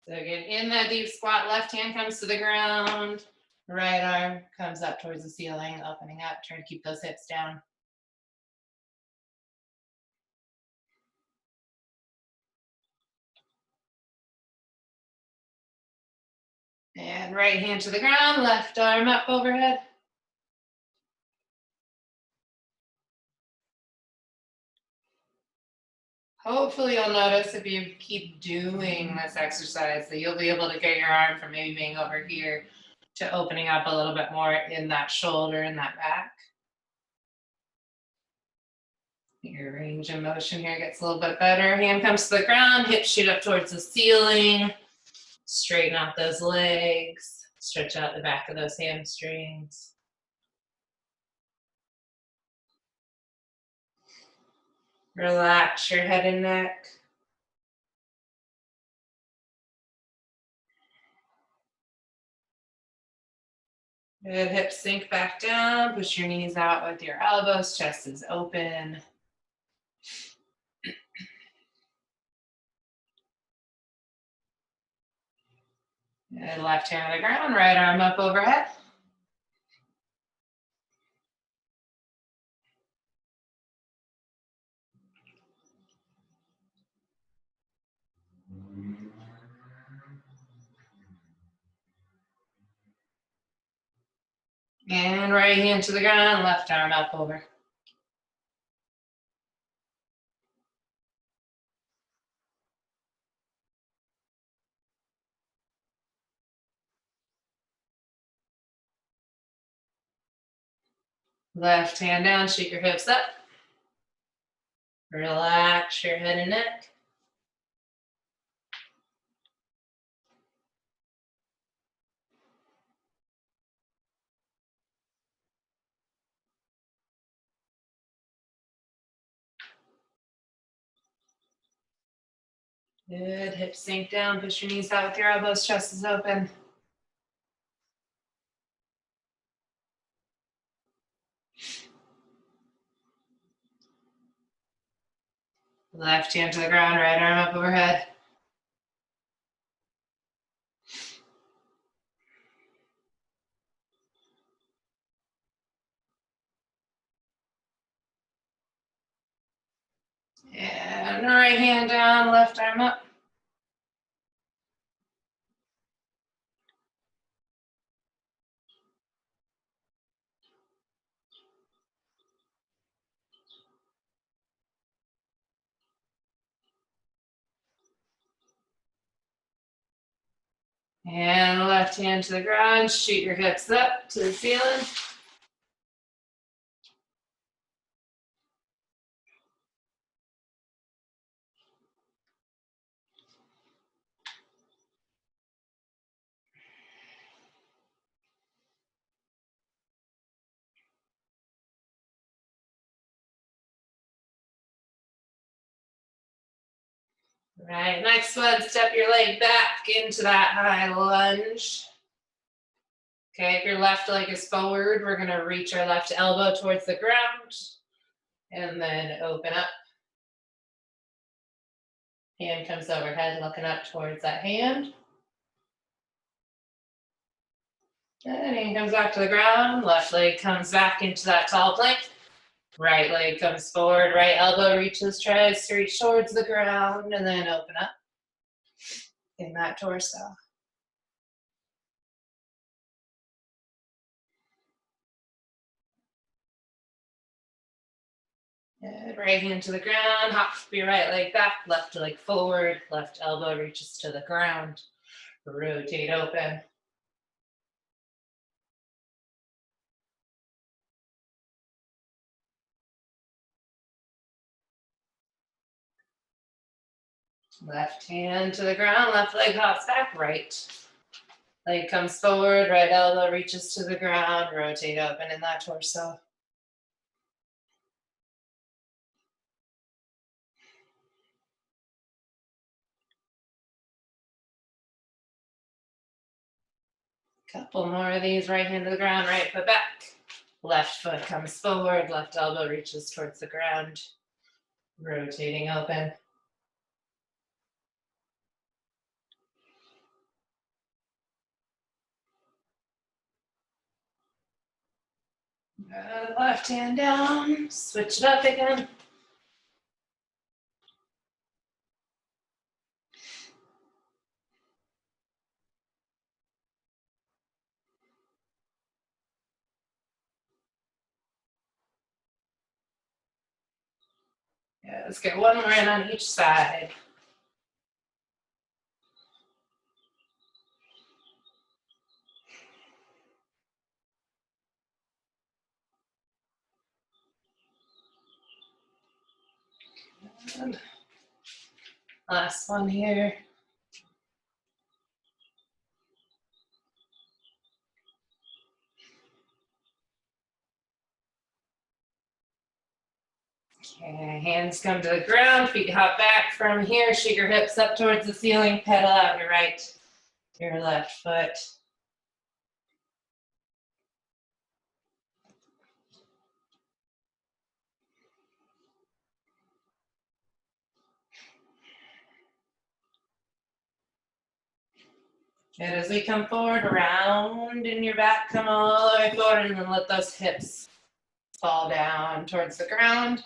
So again, in that deep squat, left hand comes to the ground, right arm comes up towards the ceiling, opening up, trying to keep those hips down. And right hand to the ground, left arm up overhead. Hopefully you'll notice if you keep doing this exercise that you'll be able to get your arm from maybe being over here to opening up a little bit more in that shoulder and that back. Your range of motion here gets a little bit better. Hand comes to the ground, hips shoot up towards the ceiling. Straighten out those legs. Stretch out the back of those hamstrings. Relax your head and neck. Good, hips sink back down. Push your knees out with your elbows. Chest is open. Good, left hand on the ground, right arm up overhead. And right hand to the ground, left arm up over. Left hand down, shoot your hips up. Relax your head and neck. Good, hips sink down, push your knees out with your elbows, chest is open. Left hand to the ground, right arm up overhead. And right hand down, left arm up. And left hand to the ground, shoot your hips up to the ceiling. Right, next one, step your leg back into that high lunge. Okay, if your left leg is forward, we're gonna reach our left elbow towards the ground and then open up. Hand comes overhead, looking up towards that hand. And hand comes back to the ground, left leg comes back into that tall plank. Right leg comes forward, right elbow reaches, tries to reach towards the ground, and then open up in that torso. Good. Right hand to the ground, hop your right leg back, left leg forward, left elbow reaches to the ground, rotate open. Left hand to the ground, left leg hops back, right leg comes forward, right elbow reaches to the ground, rotate open in that torso. Couple more of these, right hand to the ground, right foot back. Left foot comes forward, left elbow reaches towards the ground, rotating open. Left hand down, switch it up again. Yeah, let's get one more in on each side. And last one here. Okay, hands come to the ground, feet hop back from here, shake your hips up towards the ceiling, pedal out your left foot. And as we come forward, round in your back, come all the way forward, and then let those hips fall down towards the ground.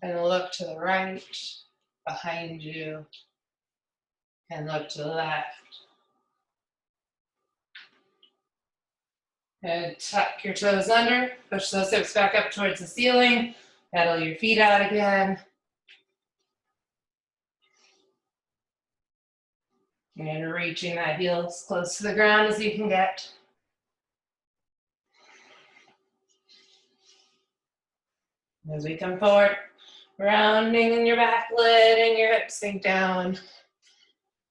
And look to the right, behind you, and look to the left. And tuck your toes under, push those hips back up towards the ceiling, pedal your feet out again. And reaching that heel as close to the ground as you can get. As we come forward, rounding in your back, letting your hips sink down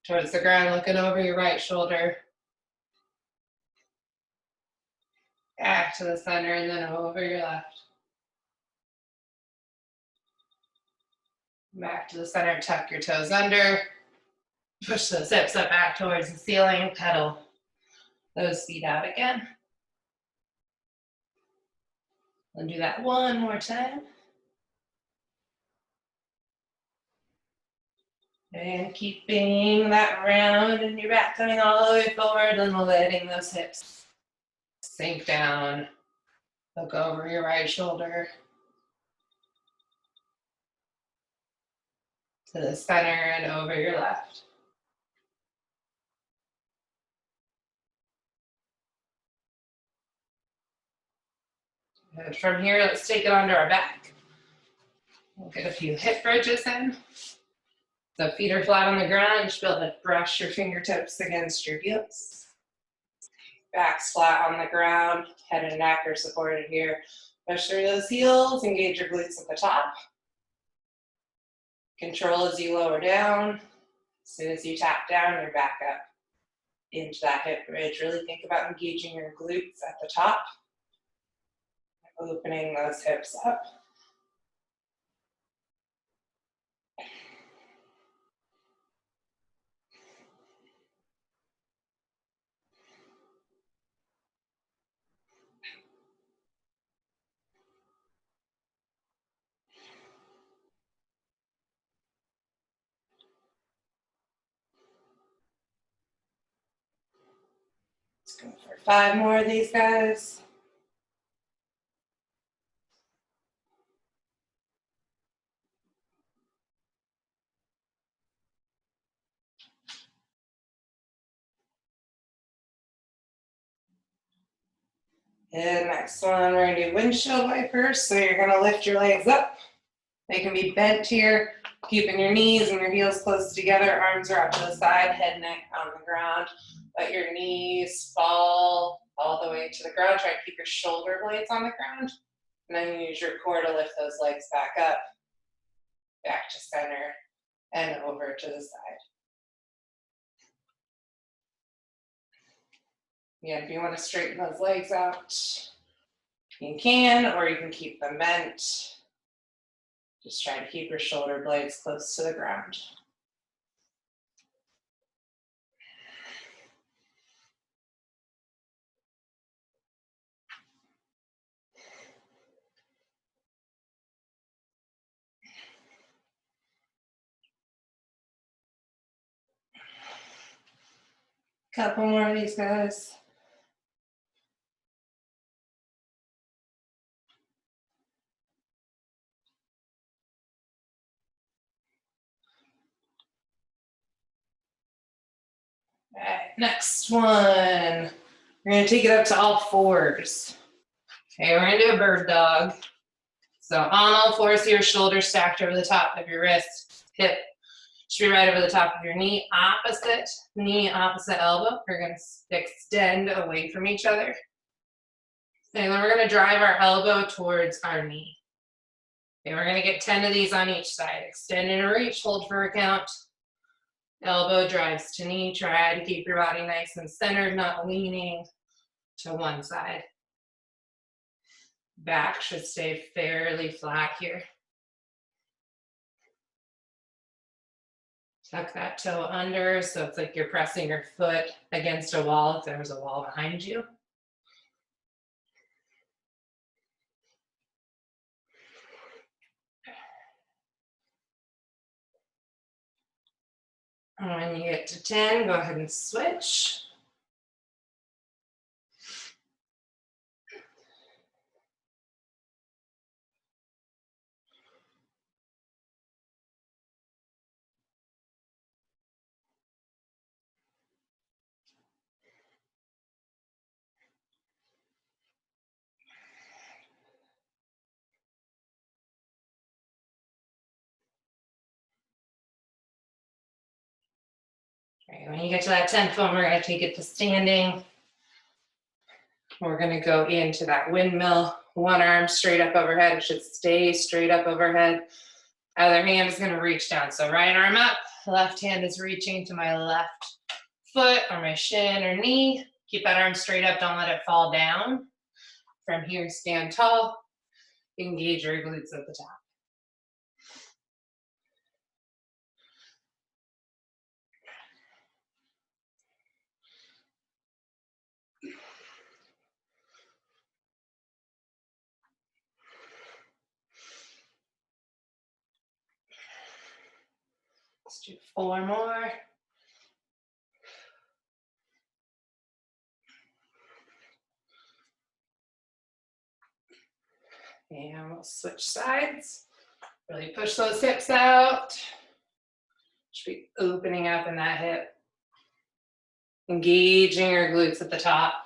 towards the ground, looking over your right shoulder. Back to the center and then over your left. Back to the center, tuck your toes under. Push those hips up back towards the ceiling, pedal those feet out again. And do that one more time. And keeping that round in your back coming all the way forward and letting those hips sink down. Look over your right shoulder. To the center and over your left. And from here, let's take it onto our back. We'll get a few hip bridges in. So feet are flat on the ground. You should be able to brush your fingertips against your heels. Back's flat on the ground. Head and neck are supported here. Push through those heels. Engage your glutes at the top. Control as you lower down. As soon as you tap down, you're back up into that hip bridge. Really think about engaging your glutes at the top. Opening those hips up. Let's go for 5 more of these guys. And next one, we're gonna do windshield wipers. So you're gonna lift your legs up. They can be bent here, keeping your knees and your heels close together. Arms are up to the side, head, neck on the ground. Let your knees fall all the way to the ground. Try to keep your shoulder blades on the ground. And then use your core to lift those legs back up, back to center, and over to the side. Again, if you want to straighten those legs out, you can, or you can keep them bent. Just try to keep your shoulder blades close to the ground. Couple more of these guys. next one. We're gonna take it up to all fours. Okay, we're gonna do a bird dog. So on all fours here, shoulders stacked over the top of your wrist, hip should be right over the top of your knee, opposite elbow. We're gonna extend away from each other. And then we're gonna drive our elbow towards our knee. Okay, we're gonna get 10 of these on each side. Extend and reach, hold for a count. Elbow drives to knee. Try to keep your body nice and centered, not leaning to one side. Back should stay fairly flat here. Tuck that toe under so it's like you're pressing your foot against a wall if there was a wall behind you. And when you get to 10, go ahead and switch. Okay, when you get to that 10th one, we're going to take it to standing. We're going to go into that windmill. One arm straight up overhead. It should stay straight up overhead. Other hand is going to reach down. So right arm up, left hand is reaching to my left foot or my shin or knee. Keep that arm straight up. Don't let it fall down. From here, stand tall. Engage your glutes at the top. Let's do 4 more. And we'll switch sides. Really push those hips out. Should be opening up in that hip. Engaging your glutes at the top.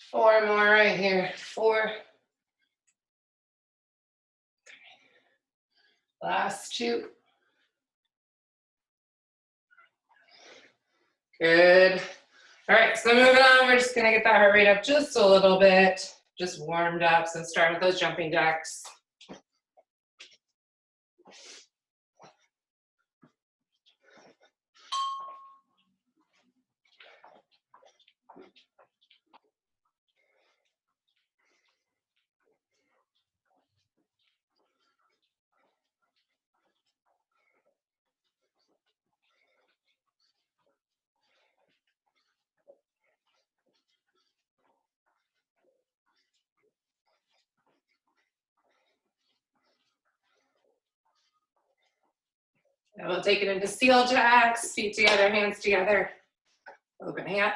Four more right here. 4. Last 2. Good. All right, so moving on, we're just gonna get that heart rate up just a little bit, just warmed up. So start with those jumping jacks. And we'll take it into seal jacks, feet together, hands together, opening up.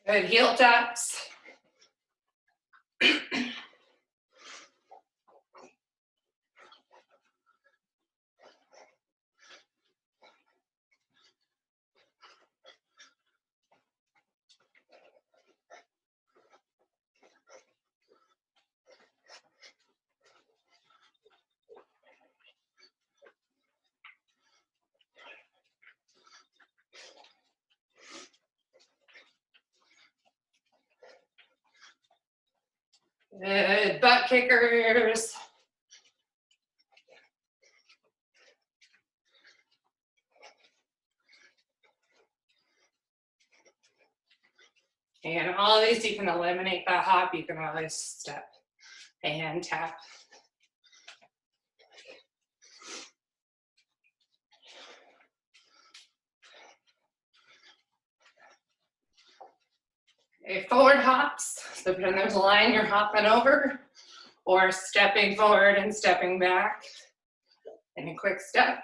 Good, heel taps. Good, butt kickers. And all of these, you can eliminate that hop. You can always step and tap. Okay, forward hops. So pretend there's a line you're hopping over, or stepping forward and stepping back in a quick step.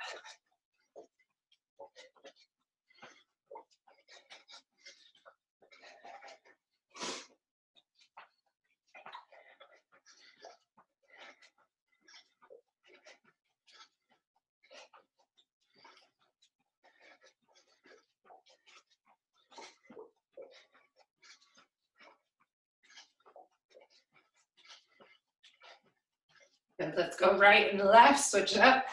Good, let's go right and left, switch it up.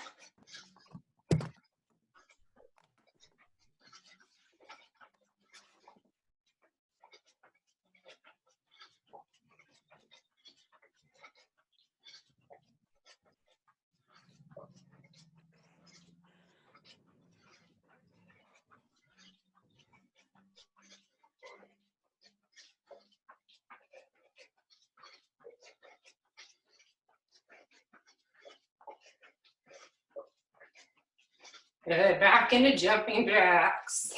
Good, back into jumping jacks.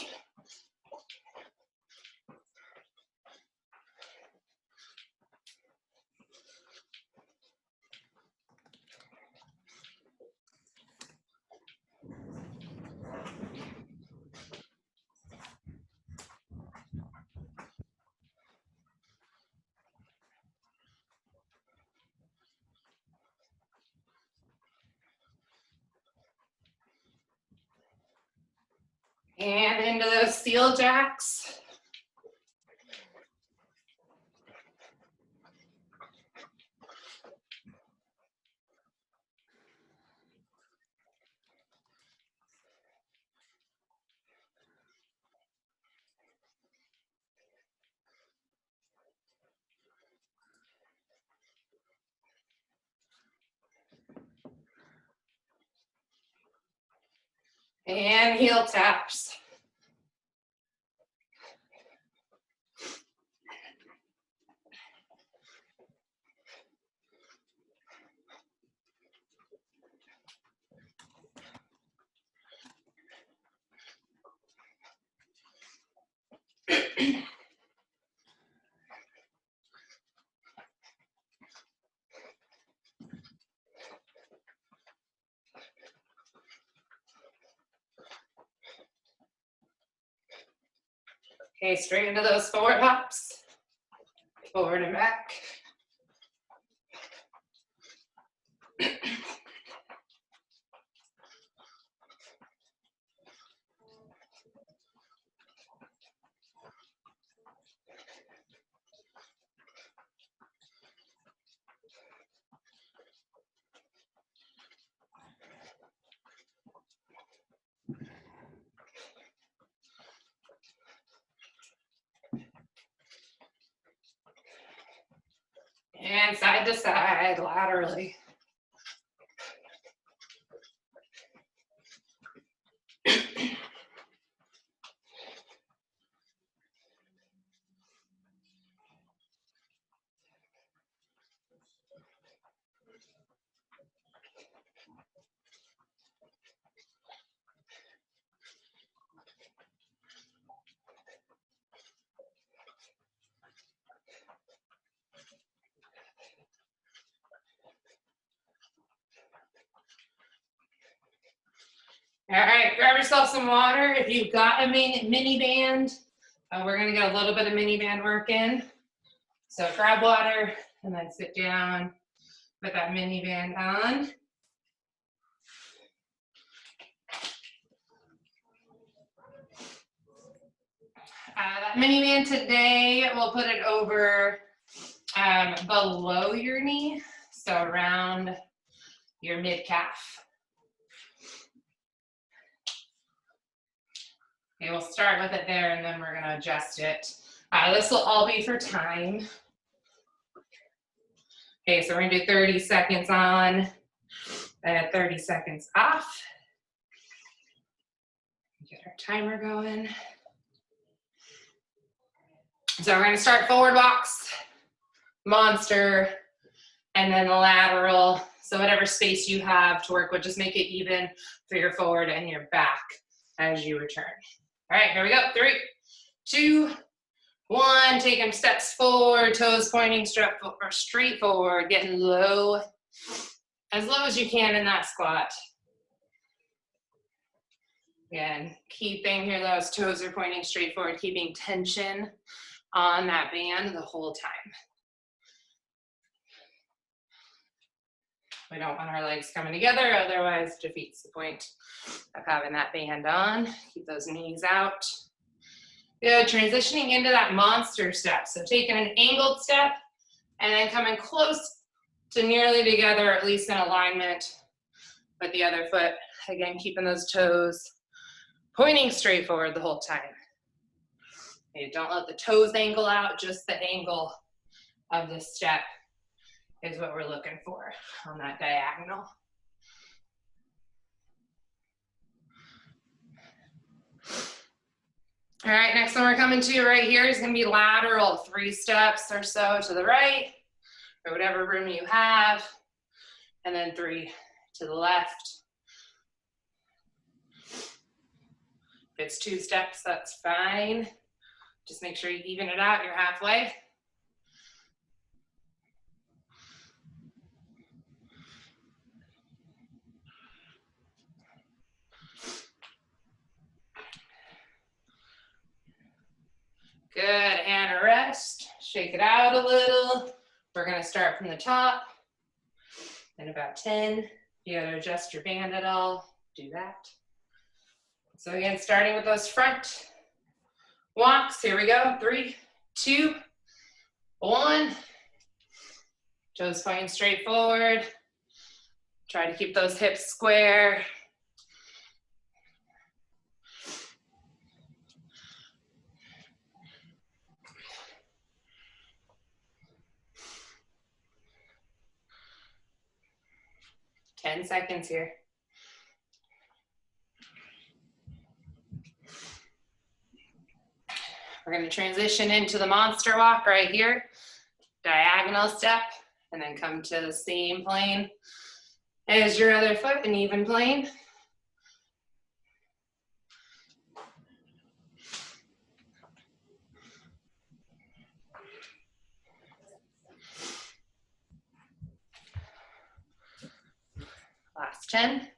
And into those seal jacks. And heel taps. Okay, straight into those forward hops. Forward and back. And side to side, laterally. All right, grab yourself some water. If you've got a mini band, we're gonna get a little bit of mini band work in. So grab water and then sit down, put that mini band on. That mini band today, we'll put it over below your knee, so around your mid calf. Okay, we'll start with it there and then we're gonna adjust it. This will all be for time. Okay, so we're gonna do 30 seconds on and 30 seconds off. Get our timer going. So we're gonna start forward walks, monster, and then lateral. So whatever space you have to work with, just make it even for your forward and your back as you return. All right, here we go. 3, 2, 1. Take them steps forward, toes pointing straight forward, getting low, as low as you can in that squat. Again, key thing here, those toes are pointing straight forward, keeping tension on that band the whole time. We don't want our legs coming together, otherwise it defeats the point of having that band on. Keep those knees out. Good, transitioning into that monster step. So taking an angled step and then coming close to nearly together, at least in alignment with the other foot. Again, keeping those toes pointing straight forward the whole time. Okay, don't let the toes angle out, just the angle of the step is what we're looking for on that diagonal. All right, next one we're coming to right here is gonna be lateral, 3 steps or so to the right, or whatever room you have, and then 3 to the left. If it's 2 steps, that's fine. Just make sure you even it out, you're halfway. Good, and a rest. Shake it out a little. We're gonna start from the top in about 10. If you gotta adjust your band at all, do that. So again, starting with those front walks, here we go. 3, 2, 1. Toes pointing straight forward. Try to keep those hips square. Ten seconds here. We're going to transition into the monster walk right here. Diagonal step, and then come to the same plane as your other foot, an even plane. Last 10.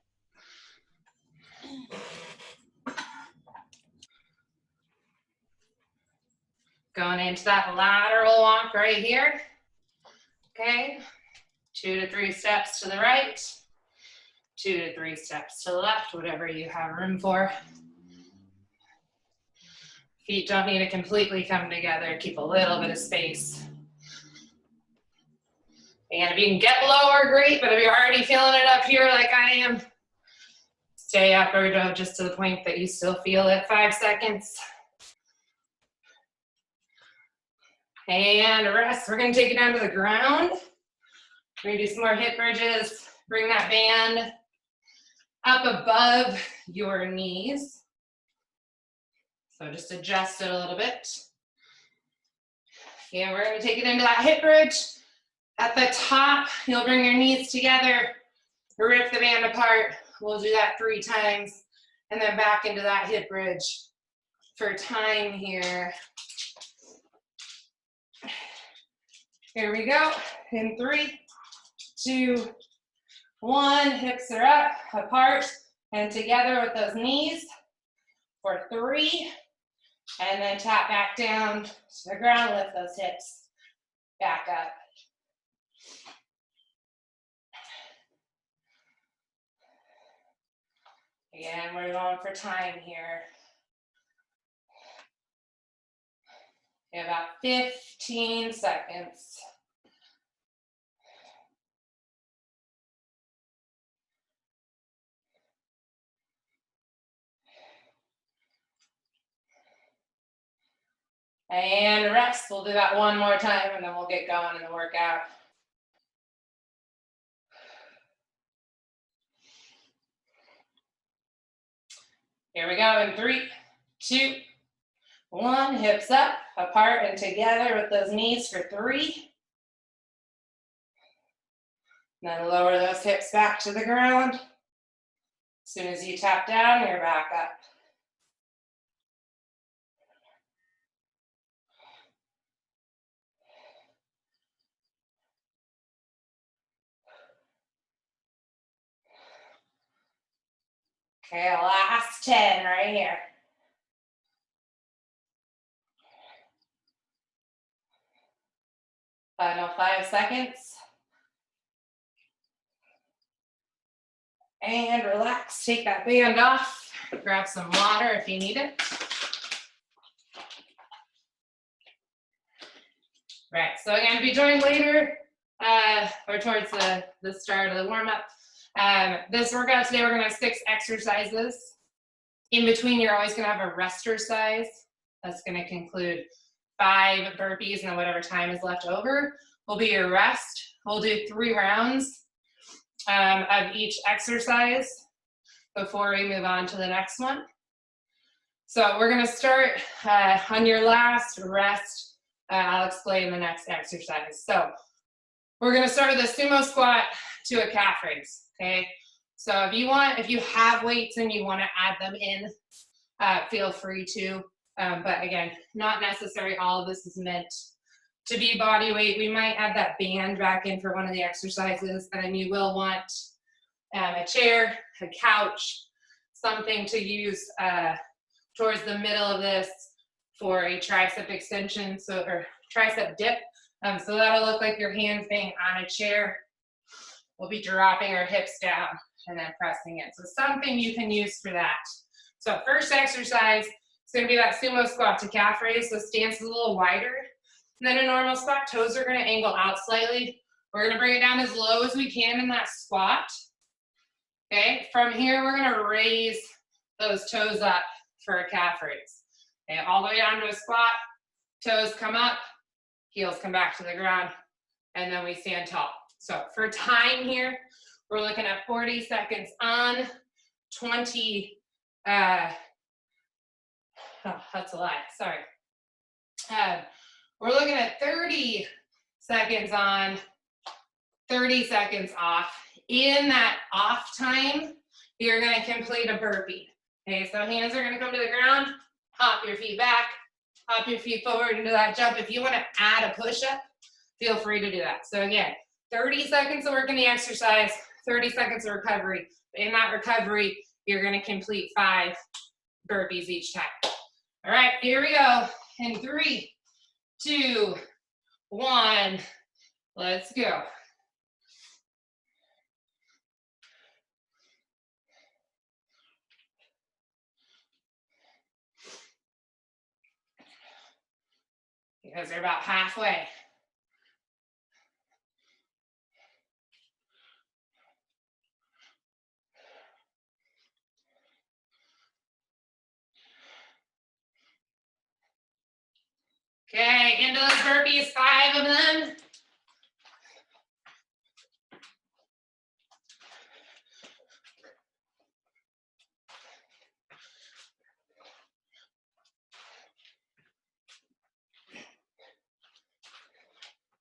Going into that lateral walk right here. Okay, 2 to 3 steps to the right, 2 to 3 steps to the left, whatever you have room for. Feet don't need to completely come together, keep a little bit of space. And if you can get lower, great, but if you're already feeling it up here like I am, stay up or go just to the point that you still feel it. 5 seconds. And rest. We're gonna take it down to the ground. We're gonna do some more hip bridges. Bring that band up above your knees. So just adjust it a little bit. And we're gonna take it into that hip bridge. At the top, you'll bring your knees together, rip the band apart. We'll do that 3 times, and then back into that hip bridge for time here. Here we go. In 3, 2, 1. Hips are up, apart, and together with those knees for 3. And then tap back down to the ground, lift those hips back up. Again, we're going for time here. About 15 seconds. And rest. We'll do that one more time and then we'll get going in the workout. Here we go in 3, 2, 1, hips up, apart and together with those knees for 3. Then lower those hips back to the ground. As soon as you tap down, you're back up. Okay, last 10 right here. Final 5 seconds. And relax, take that band off. Grab some water if you need it. Right, so again, if you join later or towards the start of the warm-up, this workout today, we're gonna have 6 exercises. In between, you're always gonna have a rest exercise. That's gonna conclude 5 burpees, and then whatever time is left over will be your rest. We'll do 3 rounds of each exercise before we move on to the next one. So we're gonna start on your last rest. I'll explain the next exercise. So we're gonna start with a sumo squat to a calf raise, okay? So if you have weights and you wanna add them in, feel free to. But again, not necessary. All of this is meant to be body weight. We might add that band back in for one of the exercises, and then you will want a chair, a couch, something to use towards the middle of this for a tricep extension, or tricep dip. So that'll look like your hands being on a chair. We'll be dropping our hips down and then pressing it. So something you can use for that. So first exercise is gonna be that sumo squat to calf raise. So stance is a little wider than a normal squat. Toes are gonna angle out slightly. We're gonna bring it down as low as we can in that squat. Okay, from here, we're gonna raise those toes up for a calf raise. Okay, all the way down to a squat, toes come up, heels come back to the ground, and then we stand tall. So for time here, we're looking at 40 seconds on, 20, oh, that's a lie, sorry. We're looking at 30 seconds on, 30 seconds off. In that off time, you're gonna complete a burpee. Okay, so hands are gonna come to the ground, hop your feet back, hop your feet forward into that jump. If you wanna add a push-up, feel free to do that. So again, 30 seconds of work in the exercise, 30 seconds of recovery. In that recovery, you're gonna complete 5 burpees each time. All right, here we go. In 3, 2, 1, let's go. You guys are about halfway. Okay, into those burpees, 5 of them.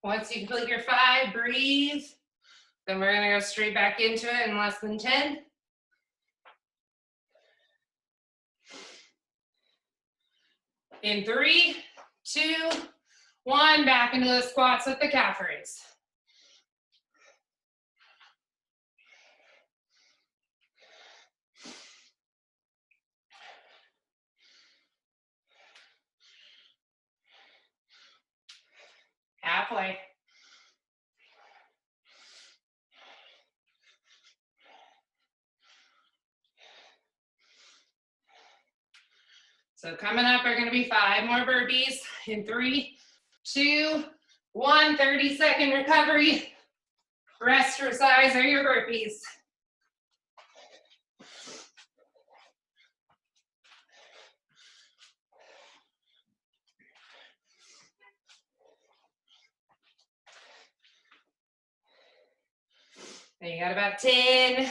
Once you complete your 5, breathe. Then we're gonna go straight back into it in less than 10. In 3, 2, 1, back into the squats with the calf raise. Halfway. So coming up are gonna be 5 more burpees in 3, 2, 1, 30-second recovery. Rest exercise are your burpees. And you got about 10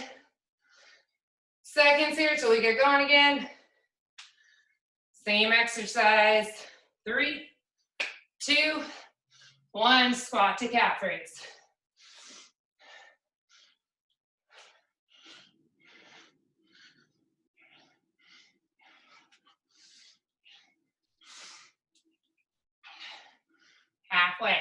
seconds here till we get going again. Same exercise. 3, 2, 1, squat to calf raise. Halfway.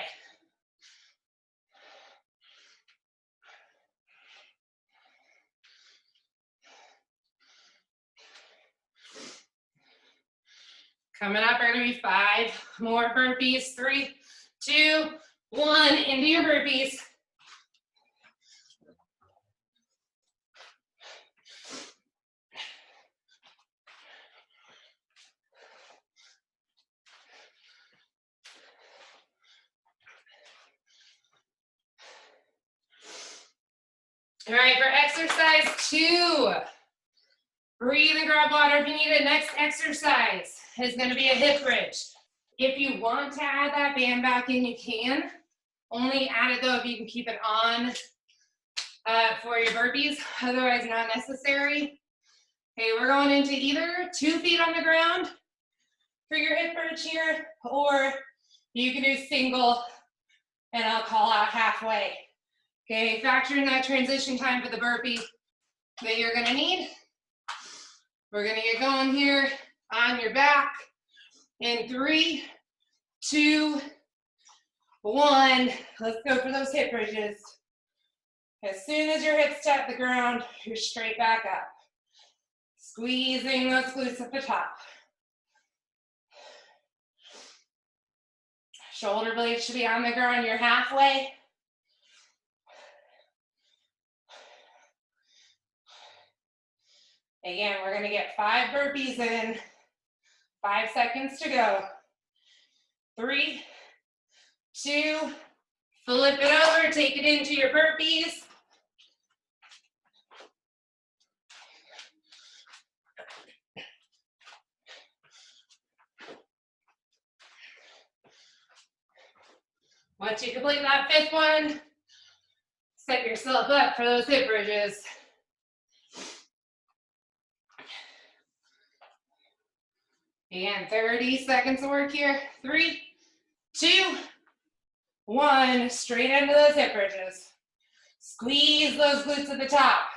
Coming up are gonna be 5 more burpees. 3, 2, 1, into your burpees. All right, for exercise 2, breathe and grab water if you need it. Next exercise is going to be a hip bridge. If you want to add that band back in, you can. Only add it though if you can keep it on for your burpees, otherwise not necessary. Okay, we're going into either 2 feet on the ground for your hip bridge here, or you can do single and I'll call out halfway. Okay, factor in that transition time for the burpee that you're gonna need. We're gonna get going here on your back in 3, 2, 1. Let's go for those hip bridges. As soon as your hips tap the ground, you're straight back up. Squeezing those glutes at the top. Shoulder blades should be on the ground, you're halfway. Again, we're gonna get 5 burpees in, 5 seconds to go. 3, 2, flip it over, take it into your burpees. Once you complete that 5th one, set yourself up for those hip bridges. And 30 seconds of work here. 3, 2, 1. Straight into those hip bridges. Squeeze those glutes at the top.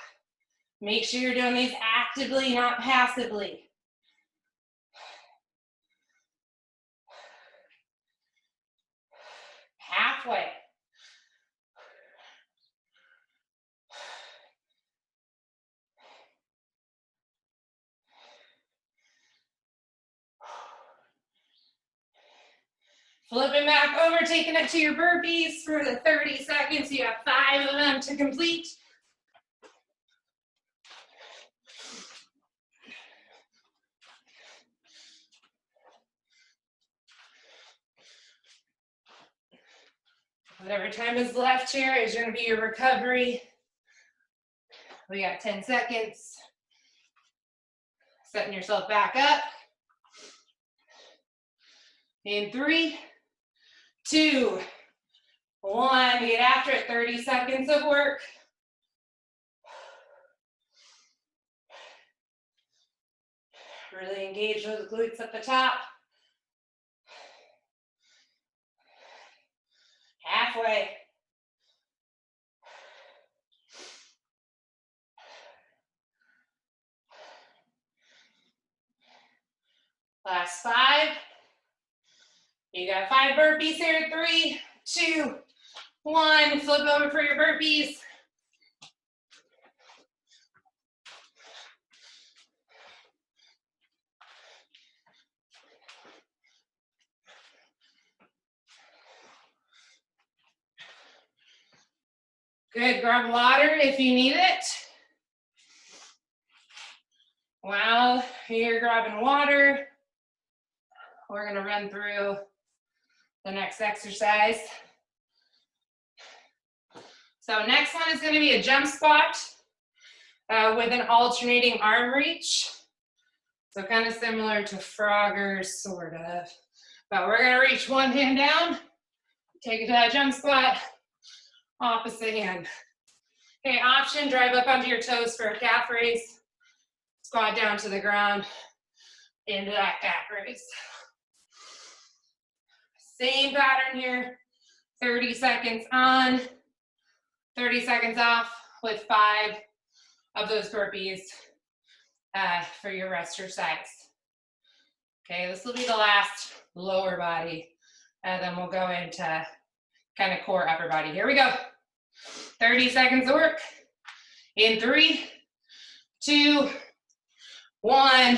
Make sure you're doing these actively, not passively. Halfway. Flipping back over, taking it to your burpees for the 30 seconds. You have 5 of them to complete. Whatever time is left here is going to be your recovery. We got 10 seconds. Setting yourself back up. In 3, 2, 1. Get after it. 30 seconds of work. Really engage those glutes at the top. Halfway. Last 5. You got 5 burpees here. 3, 2, 1. Flip over for your burpees. Good, grab water if you need it. While you're grabbing water, we're gonna run through the next exercise. So next one is gonna be a jump squat with an alternating arm reach. So kind of similar to Frogger, sort of. But we're gonna reach one hand down, take it to that jump squat, opposite hand. Okay, option, drive up onto your toes for a calf raise. Squat down to the ground. into that calf raise. Same pattern here, 30 seconds on, 30 seconds off with 5 of those burpees for your rest exercise. Okay, this will be the last lower body, and then we'll go into kind of core upper body. Here we go. 30 seconds of work. In 3, 2, 1,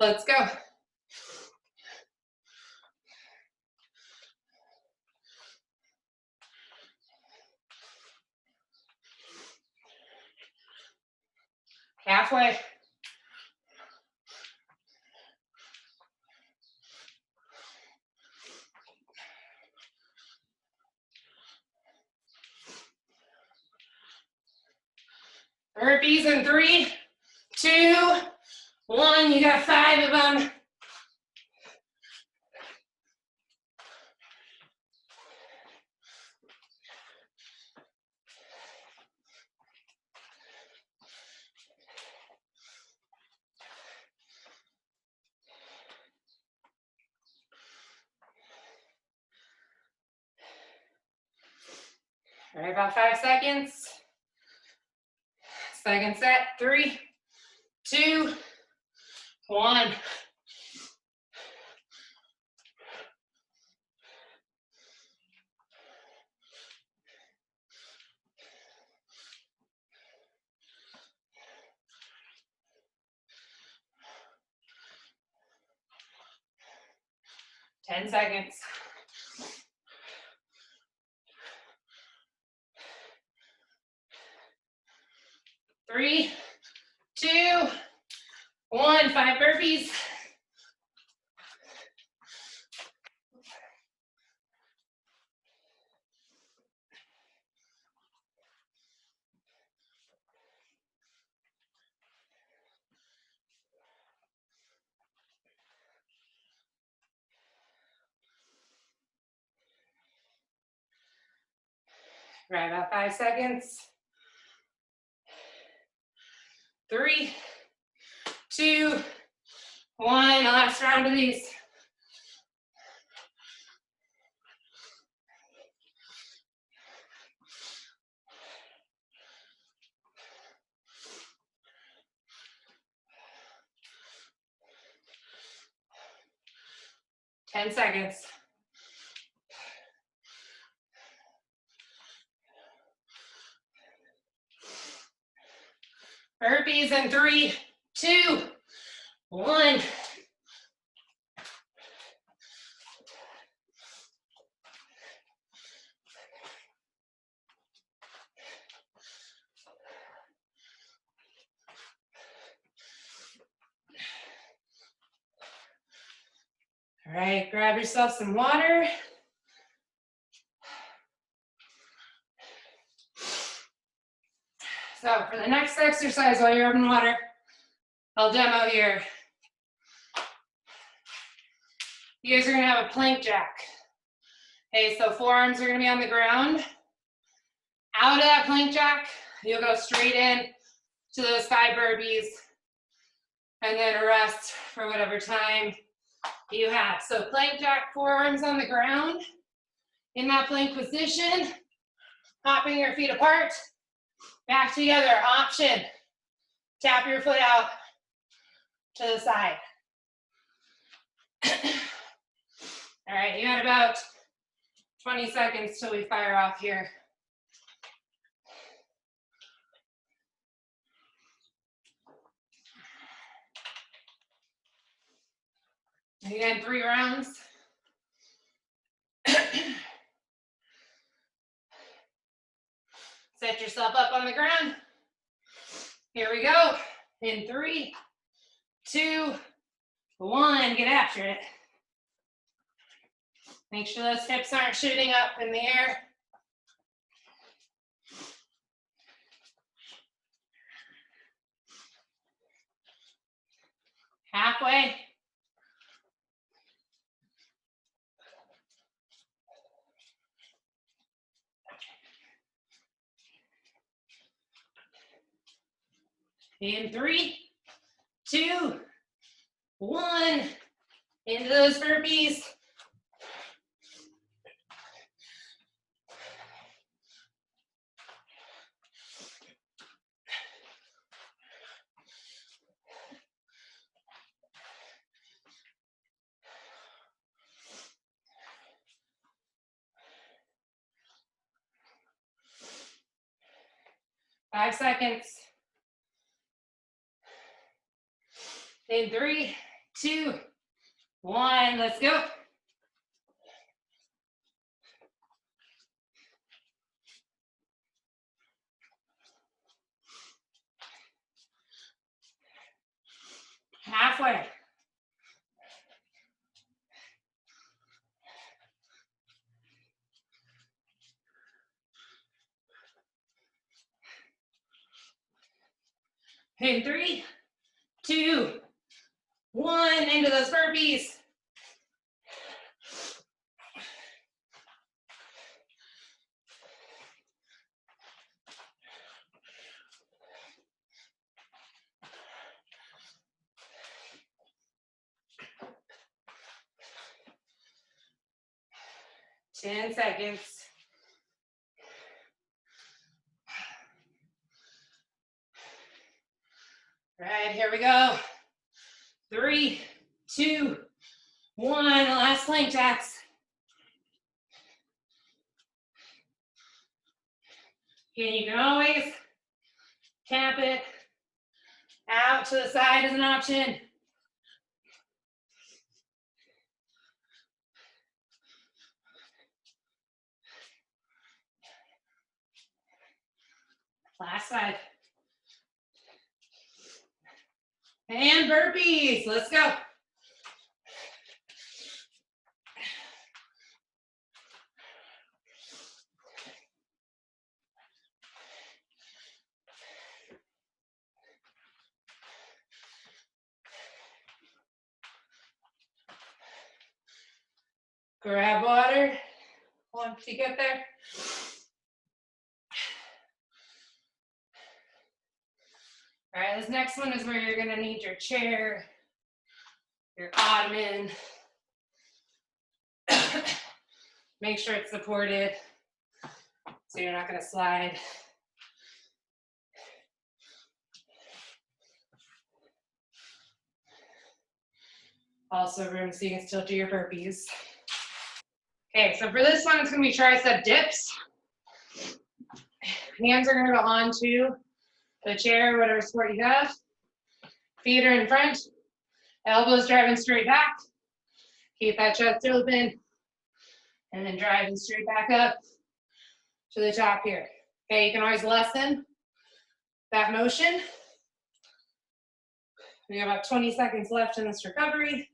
let's go. Halfway. Burpees in 3, 2, 1. You got 5 of them. All right, about 5 seconds. Second set, 3, 2, 1. Ten seconds. 3, 2, 1. 5 burpees. Right, about 5 seconds. 3, 2, 1. Last round of these. Ten seconds. Burpees in 3, 2, 1. All right, grab yourself some water. So for the next exercise while you're having water, I'll demo here. You guys are gonna have a plank jack. Okay, so forearms are gonna be on the ground. Out of that plank jack, you'll go straight in to those 5 burpees and then rest for whatever time you have. So plank jack, forearms on the ground. In that plank position, hopping your feet apart, back together, option. Tap your foot out to the side. All right, you got about 20 seconds till we fire off here. Again, 3 rounds. Set yourself up on the ground. Here we go. In 3, 2, 1. Get after it. Make sure those hips aren't shooting up in the air. Halfway. In 3, 2, 1. Into those burpees. 5 seconds. In 3, 2, 1. Let's go. Halfway. In 3, 2, 1. Into those burpees. 10 seconds. All right, here we go. 3, 2, 1. Last plank jacks. And you can always tap it out to the side as an option. Last 5. And burpees. Let's go. Grab water once you get there. All right, this next one is where you're gonna need your chair, your ottoman. Make sure it's supported so you're not gonna slide. Also room so you can still do your burpees. Okay, so for this one, it's gonna be tricep dips. Hands are gonna go onto the chair, whatever support you have. Feet are in front, elbows driving straight back. Keep that chest open, and then driving straight back up to the top here. Okay, you can always lessen that motion. We have about 20 seconds left in this recovery.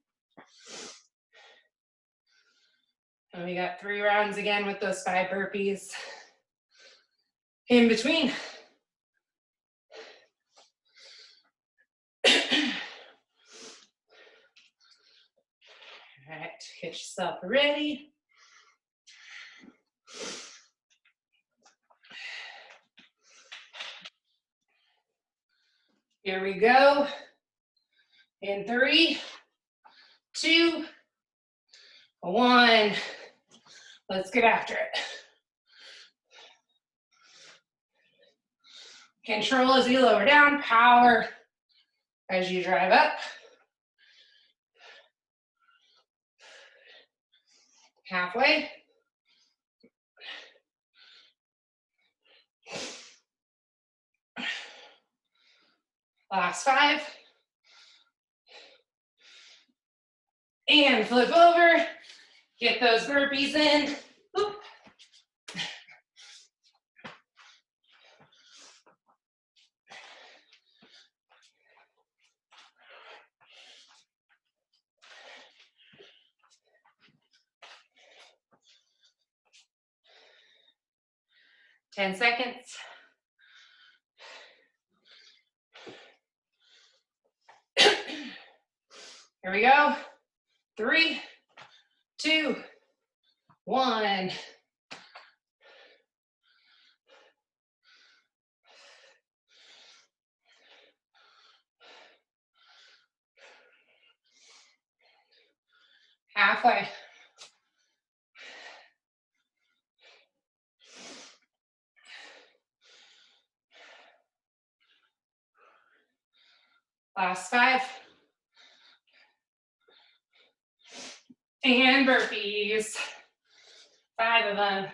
And we got 3 rounds again with those 5 burpees in between. All right, get yourself ready. Here we go. In 3, 2, 1. Let's get after it. Control as you lower down, power as you drive up. Halfway. Last 5. And flip over. Get those burpees in. Oop. 10 seconds. Here we go. 3, 2, 1. Halfway. Last 5. And burpees. 5 of them.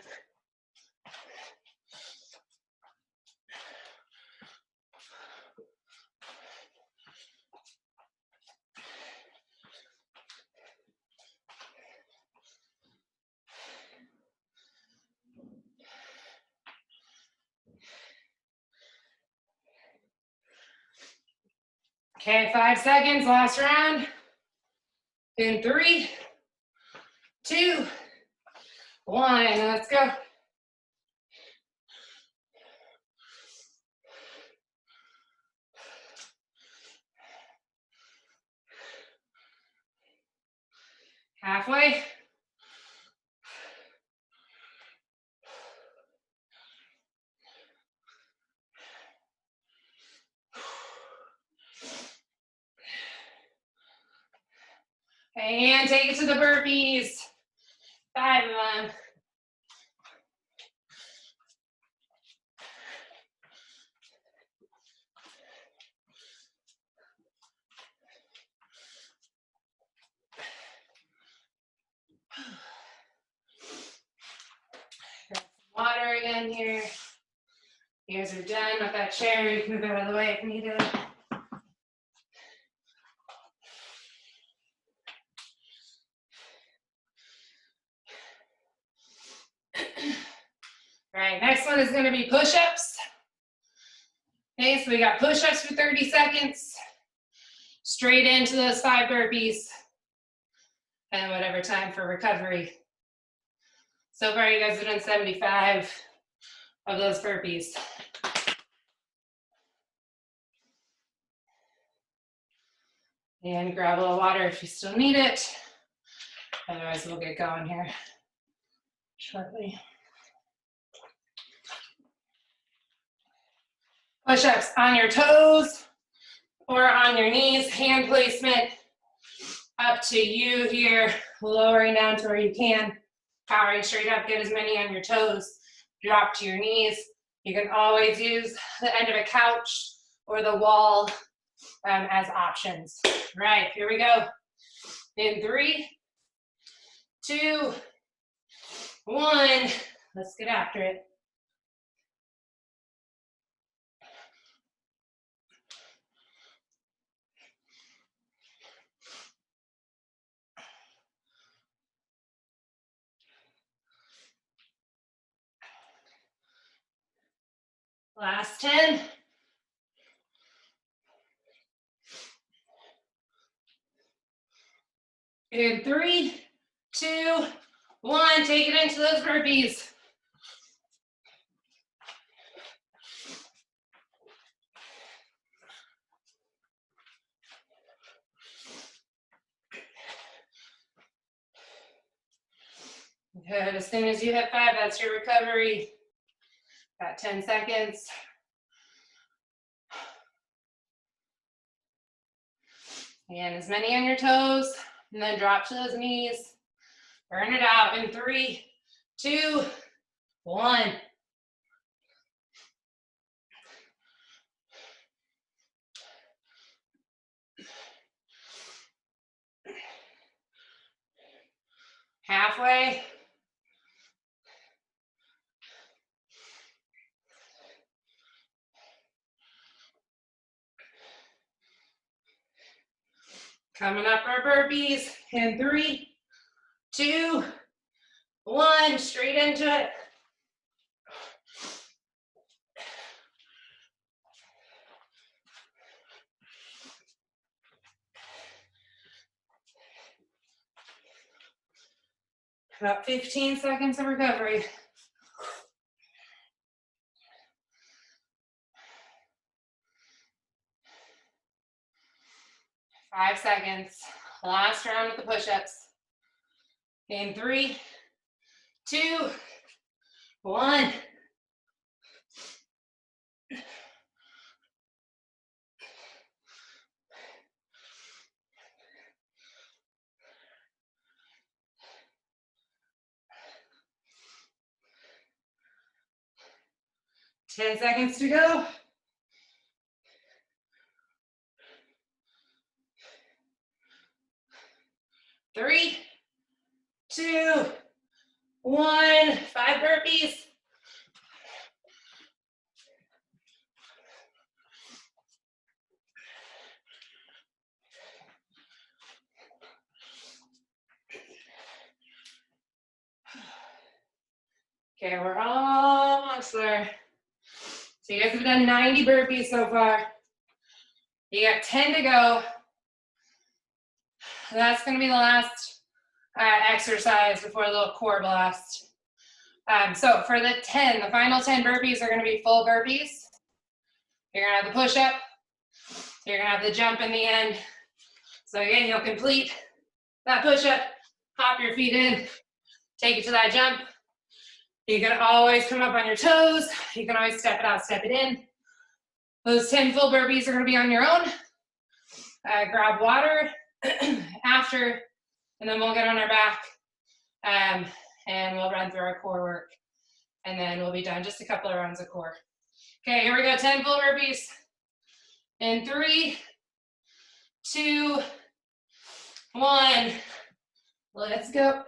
Okay, 5 seconds, last round. In 3, 2, 1, let's go. Halfway. And take it to the burpees. 5 of them. Water again here. You guys are done with that chair. You can move out of the way if needed. All right, next one is going to be push-ups. Okay, so we got push-ups for 30 seconds. Straight into those 5 burpees. And whatever time for recovery. So far, you guys have done 75 of those burpees. And grab a little water if you still need it. Otherwise, we'll get going here shortly. Push-ups on your toes or on your knees. Hand placement up to you here. Lowering down to where you can. Powering straight up. Get as many on your toes. Drop to your knees. You can always use the end of a couch or the wall as options. Right, here we go. In 3, 2, 1. Let's get after it. Last 10. In 3, 2, 1. Take it into those burpees. Good. As soon as you hit 5, that's your recovery. Got 10 seconds. And as many on your toes, and then drop to those knees. Burn it out in 3, 2, 1. Halfway. Coming up our burpees in 3, 2, 1. Straight into it. About 15 seconds of recovery. 5 seconds. Last round with the push-ups. In 3, 2, 1. 10 seconds to go. 3, 2, 1. 5 burpees. Okay, we're almost there. So you guys have done 90 burpees so far. You got 10 to go. That's going to be the last exercise before a little core blast. So for the final 10 burpees are going to be full burpees. You're going to have the push-up. You're going to have the jump in the end. So again, you'll complete that push-up, hop your feet in, take it to that jump. You can always come up on your toes. You can always step it out, step it in. Those 10 full burpees are going to be on your own. Grab water after, and then we'll get on our back and we'll run through our core work. And then we'll be done. Just a couple of rounds of core. Okay, here we go. 10 full burpees. In 3, 2, 1. Let's go.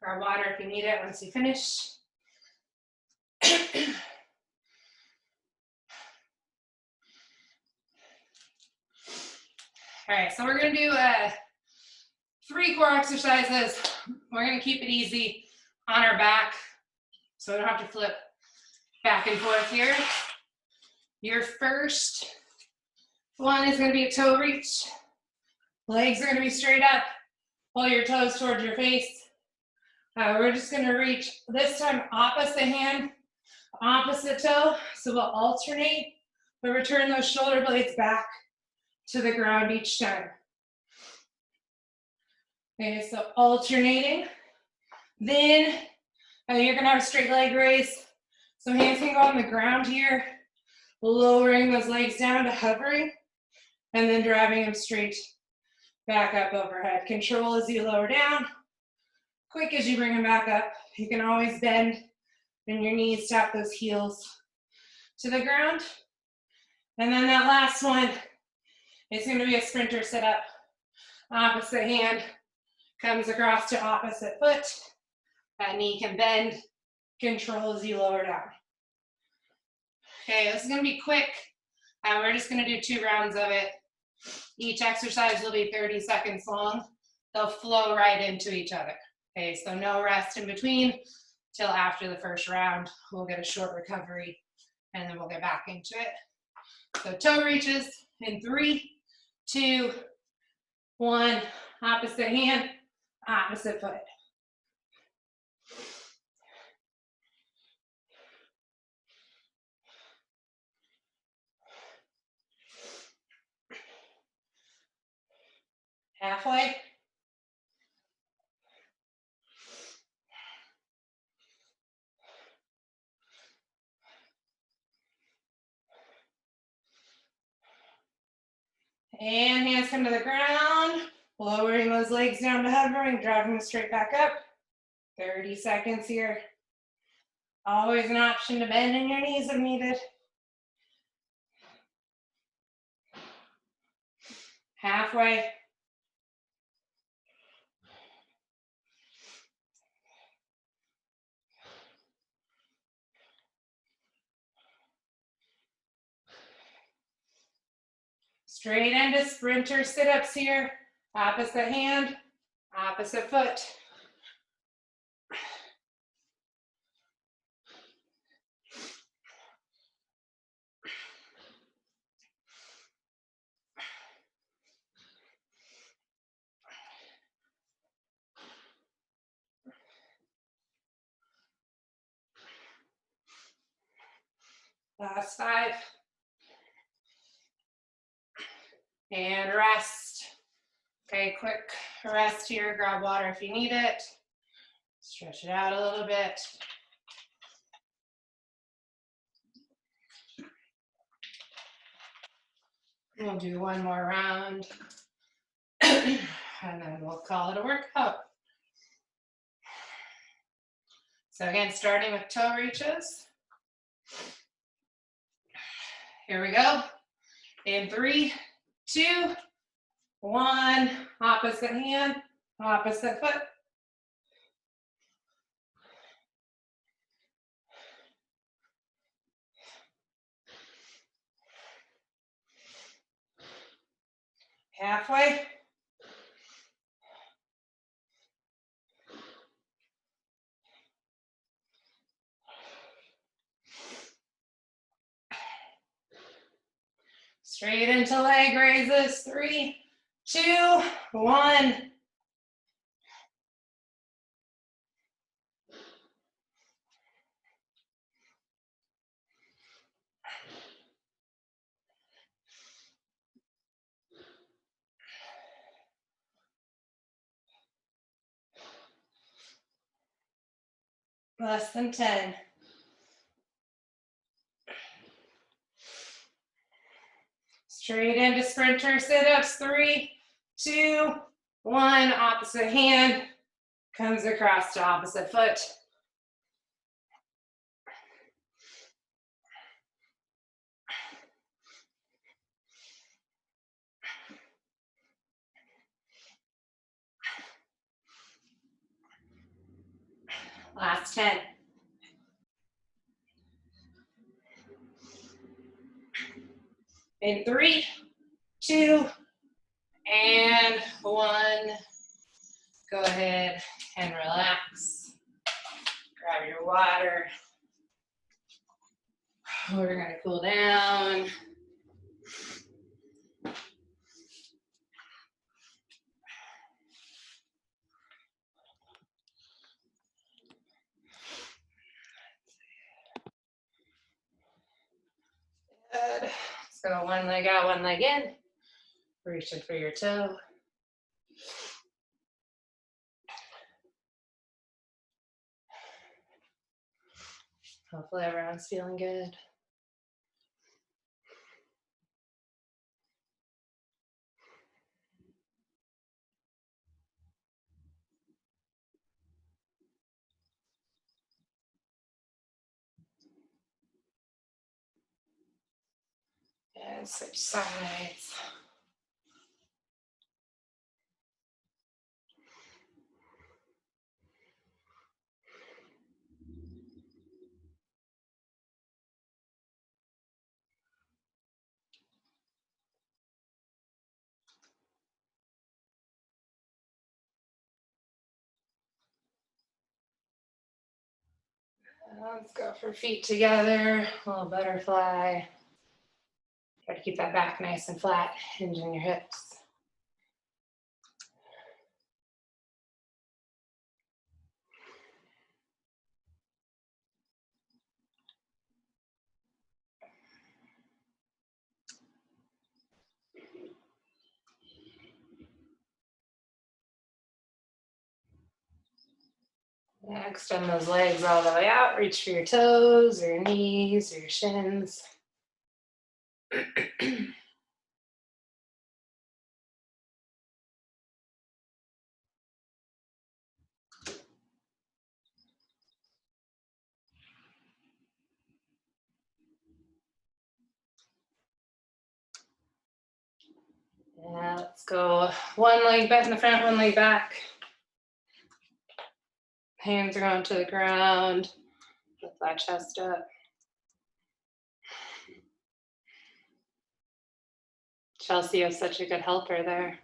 Grab water if you need it once you finish. All right, so we're gonna do 3 core exercises. We're gonna keep it easy on our back, so we don't have to flip back and forth here. Your first one is gonna be a toe reach. Legs are gonna be straight up. Pull your toes towards your face. We're just gonna reach, this time opposite hand, opposite toe. So we'll alternate, but return those shoulder blades back to the ground each time. Okay, so alternating. Then you're gonna have a straight leg raise. So hands can go on the ground here, lowering those legs down to hovering, and then driving them straight back up overhead. Control as you lower down. Quick as you bring them back up. You can always bend in your knees, tap those heels to the ground. And then that last one is going to be a sprinter sit-up. Opposite hand comes across to opposite foot. That knee can bend. Control as you lower down. Okay, this is going to be quick. We're just going to do 2 rounds of it. Each exercise will be 30 seconds long. They'll flow right into each other. Okay, so no rest in between till after the first round. We'll get a short recovery and then we'll get back into it. So toe reaches in 3, 2, 1. Opposite hand, opposite foot. Halfway. And hands come to the ground, lowering those legs down to hovering, driving them straight back up. 30 seconds here. Always an option to bend in your knees if needed. Halfway. Straight into sprinter sit-ups here. Opposite hand, Opposite foot. Last 5. And rest. Okay, quick rest here. Grab water if you need it. Stretch it out a little bit. We'll do one more round. And then we'll call it a workout. So again, starting with toe reaches. Here we go. In 3, 2, 1. Opposite hand, opposite foot. Halfway. Straight into leg raises. 3, 2, 1. Less than 10. Straight into sprinter sit-ups. 3, 2, 1. Opposite hand comes across to opposite foot. Last 10. In 3, 2, and 1. Go ahead and relax. Grab your water. We're gonna cool down. Good. Let's go one leg out, one leg in. Reaching for your toe. Hopefully everyone's feeling good. And switch sides. Let's go for feet together, a little butterfly. Try to keep that back nice and flat, hinging your hips. Extend those legs all the way out. Reach for your toes, or your knees, or your shins. Yeah, let's go. One leg bent in the front, one leg back. Hands are going to the ground. Lift that chest up. Chelsea, you have such a good helper there.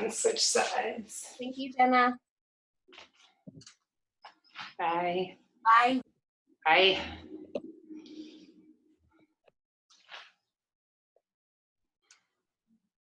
and switch sides. Thank you, Jenna. Bye. Bye. Bye.